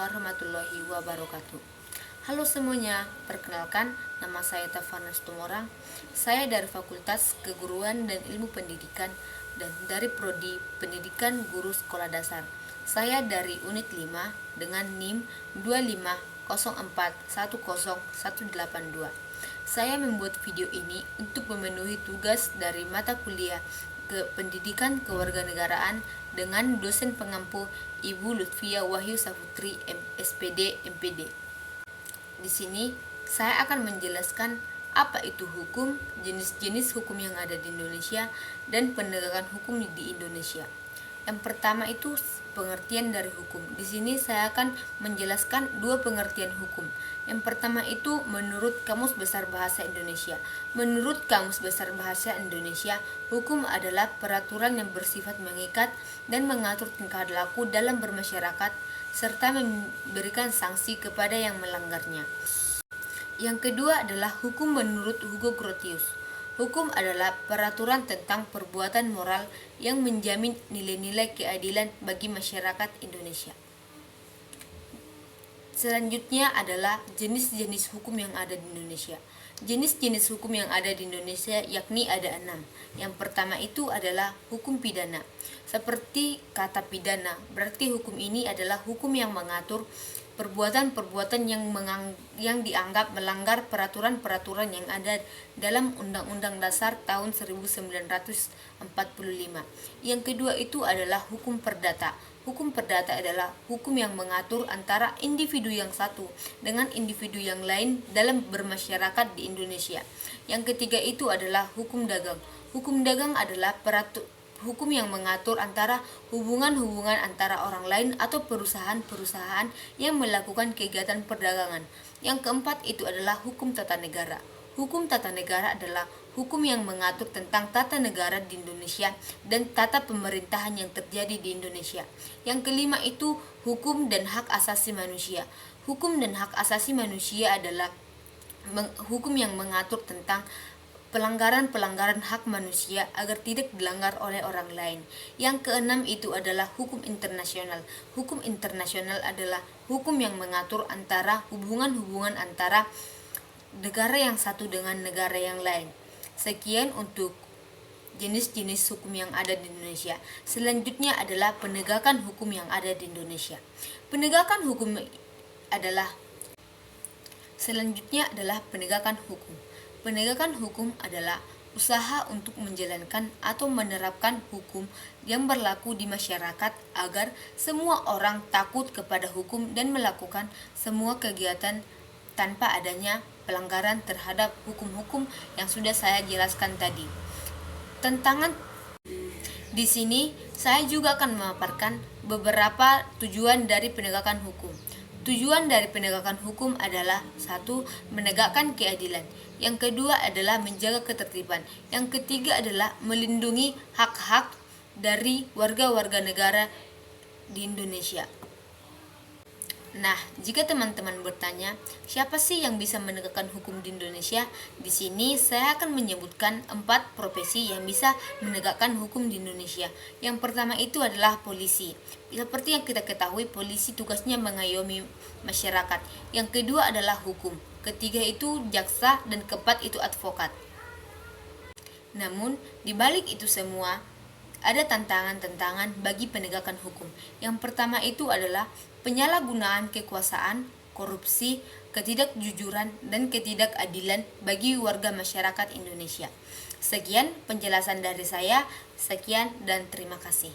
warahmatullahi wabarakatuh. Halo semuanya, perkenalkan nama saya Tafanas Tumorang. Saya dari Fakultas Keguruan dan Ilmu Pendidikan dan dari Prodi Pendidikan Guru Sekolah Dasar. Saya dari Unit 5 dengan NIM 250410182. Saya membuat video ini untuk memenuhi tugas dari mata kuliah Pendidikan Kewarganegaraan dengan dosen pengampu Ibu Lutfia Wahyu Saputri SPD MPD. Di sini saya akan menjelaskan apa itu hukum, jenis-jenis hukum yang ada di Indonesia, dan penegakan hukum di Indonesia. Yang pertama itu pengertian dari hukum. Di sini saya akan menjelaskan dua pengertian hukum. Yang pertama itu menurut Kamus Besar Bahasa Indonesia. Menurut Kamus Besar Bahasa Indonesia, hukum adalah peraturan yang bersifat mengikat dan mengatur tingkah laku dalam bermasyarakat serta memberikan sanksi kepada yang melanggarnya. Yang kedua adalah hukum menurut Hugo Grotius. Hukum adalah peraturan tentang perbuatan moral yang menjamin nilai-nilai keadilan bagi masyarakat Indonesia. Selanjutnya adalah jenis-jenis hukum yang ada di Indonesia. Jenis-jenis hukum yang ada di Indonesia yakni ada 6. Yang pertama itu adalah hukum pidana. Seperti kata pidana, berarti hukum ini adalah hukum yang mengatur perbuatan-perbuatan yang dianggap melanggar peraturan-peraturan yang ada dalam Undang-Undang Dasar tahun 1945. Yang kedua itu adalah hukum perdata. Hukum perdata adalah hukum yang mengatur antara individu yang satu dengan individu yang lain dalam bermasyarakat di Indonesia. Yang ketiga itu adalah hukum dagang. Hukum dagang adalah hukum yang mengatur antara hubungan-hubungan antara orang lain atau perusahaan-perusahaan yang melakukan kegiatan perdagangan. Yang keempat itu adalah hukum tata negara. Hukum tata negara adalah hukum yang mengatur tentang tata negara di Indonesia dan tata pemerintahan yang terjadi di Indonesia. Yang kelima itu hukum dan hak asasi manusia. Hukum dan hak asasi manusia adalah hukum yang mengatur tentang pelanggaran-pelanggaran hak manusia agar tidak dilanggar oleh orang lain. Yang keenam itu adalah hukum internasional. Hukum internasional adalah hukum yang mengatur antara hubungan-hubungan antara negara yang satu dengan negara yang lain. Sekian untuk jenis-jenis hukum yang ada di Indonesia. Selanjutnya adalah penegakan hukum yang ada di Indonesia. Selanjutnya adalah penegakan hukum. Penegakan hukum adalah usaha untuk menjalankan atau menerapkan hukum yang berlaku di masyarakat agar semua orang takut kepada hukum dan melakukan semua kegiatan tanpa adanya pelanggaran terhadap hukum-hukum yang sudah saya jelaskan tadi. Di sini saya juga akan memaparkan beberapa tujuan dari penegakan hukum. Tujuan dari penegakan hukum adalah 1. Menegakkan keadilan. Yang kedua adalah menjaga ketertiban. Yang ketiga adalah melindungi hak-hak dari warga-warga negara di Indonesia. Nah, jika teman-teman bertanya, siapa sih yang bisa menegakkan hukum di Indonesia? Di sini saya akan menyebutkan 4 profesi yang bisa menegakkan hukum di Indonesia. Yang pertama itu adalah polisi. Seperti yang kita ketahui, polisi tugasnya mengayomi masyarakat. Yang kedua adalah hukum. Ketiga itu jaksa, dan keempat itu advokat. Namun, di balik itu semua, ada tantangan-tantangan bagi penegakan hukum. Yang pertama itu adalah penyalahgunaan kekuasaan, korupsi, ketidakjujuran, dan ketidakadilan bagi warga masyarakat Indonesia. Sekian penjelasan dari saya. Sekian dan terima kasih.